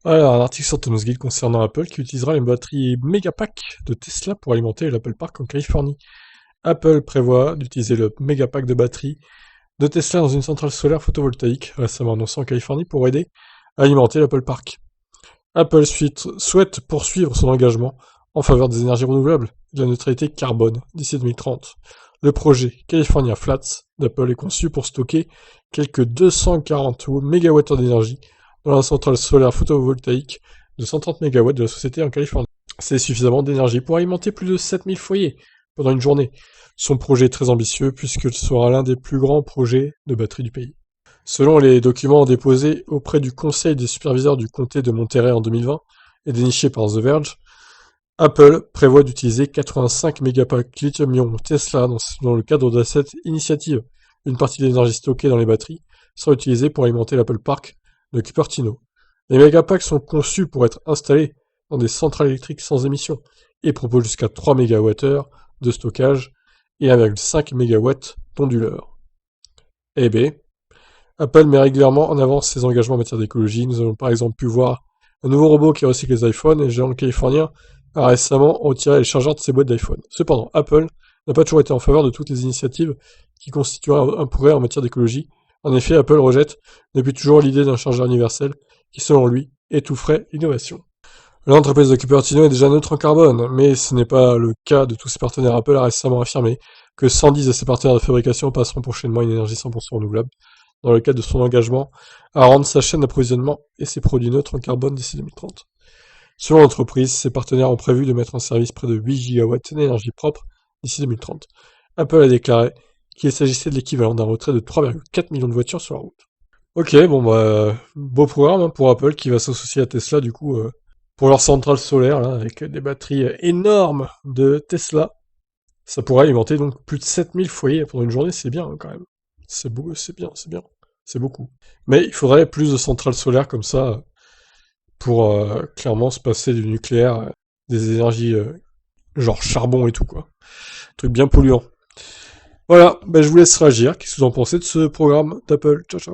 Alors, un article sur Tom's Guide concernant Apple qui utilisera une batterie Megapack de Tesla pour alimenter l'Apple Park en Californie. Apple prévoit d'utiliser le Megapack de batterie de Tesla dans une centrale solaire photovoltaïque, récemment annoncée en Californie, pour aider à alimenter l'Apple Park. Apple souhaite poursuivre son engagement en faveur des énergies renouvelables et de la neutralité carbone d'ici 2030. Le projet California Flats d'Apple est conçu pour stocker quelques 240 MWh d'énergie dans la centrale solaire photovoltaïque de 130 MW de la société en Californie. C'est suffisamment d'énergie pour alimenter plus de 7000 foyers pendant une journée. Son projet est très ambitieux puisqu'il sera l'un des plus grands projets de batterie du pays. Selon les documents déposés auprès du conseil des superviseurs du comté de Monterey en 2020 et dénichés par The Verge, Apple prévoit d'utiliser 85 mégapacks lithium-ion Tesla dans le cadre de cette initiative. Une partie de l'énergie stockée dans les batteries sera utilisée pour alimenter l'Apple Park de Cupertino. Les mégapacks sont conçus pour être installés dans des centrales électriques sans émission et proposent jusqu'à 3 MWh de stockage et 1,5 MW d'onduleurs. Eh B. Apple met régulièrement en avant ses engagements en matière d'écologie. Nous avons par exemple pu voir un nouveau robot qui recycle les iPhones et le géant californien a récemment retiré les chargeurs de ses boîtes d'iPhone. Cependant, Apple n'a pas toujours été en faveur de toutes les initiatives qui constitueraient un progrès en matière d'écologie. En effet, Apple rejette depuis toujours l'idée d'un chargeur universel qui, selon lui, étoufferait l'innovation. L'entreprise de Cupertino est déjà neutre en carbone, mais ce n'est pas le cas de tous ses partenaires. Apple a récemment affirmé que 110 de ses partenaires de fabrication passeront prochainement à une énergie 100% renouvelable, dans le cadre de son engagement à rendre sa chaîne d'approvisionnement et ses produits neutres en carbone d'ici 2030. Selon l'entreprise, ses partenaires ont prévu de mettre en service près de 8 gigawatts d'énergie propre d'ici 2030. Apple a déclaré qu'il s'agissait de l'équivalent d'un retrait de 3,4 millions de voitures sur la route. Ok, bon bah, beau programme pour Apple qui va s'associer à Tesla du coup pour leur centrale solaire là, avec des batteries énormes de Tesla. Ça pourrait alimenter donc plus de 7000 foyers pendant une journée, c'est bien quand même. C'est beau, c'est bien, c'est beaucoup. Mais il faudrait plus de centrales solaires comme ça pour clairement se passer du nucléaire, des énergies genre charbon et tout quoi. Truc bien polluant. Voilà, bah, je vous laisse réagir. Qu'est-ce que vous en pensez de ce programme d'Apple? Ciao ciao.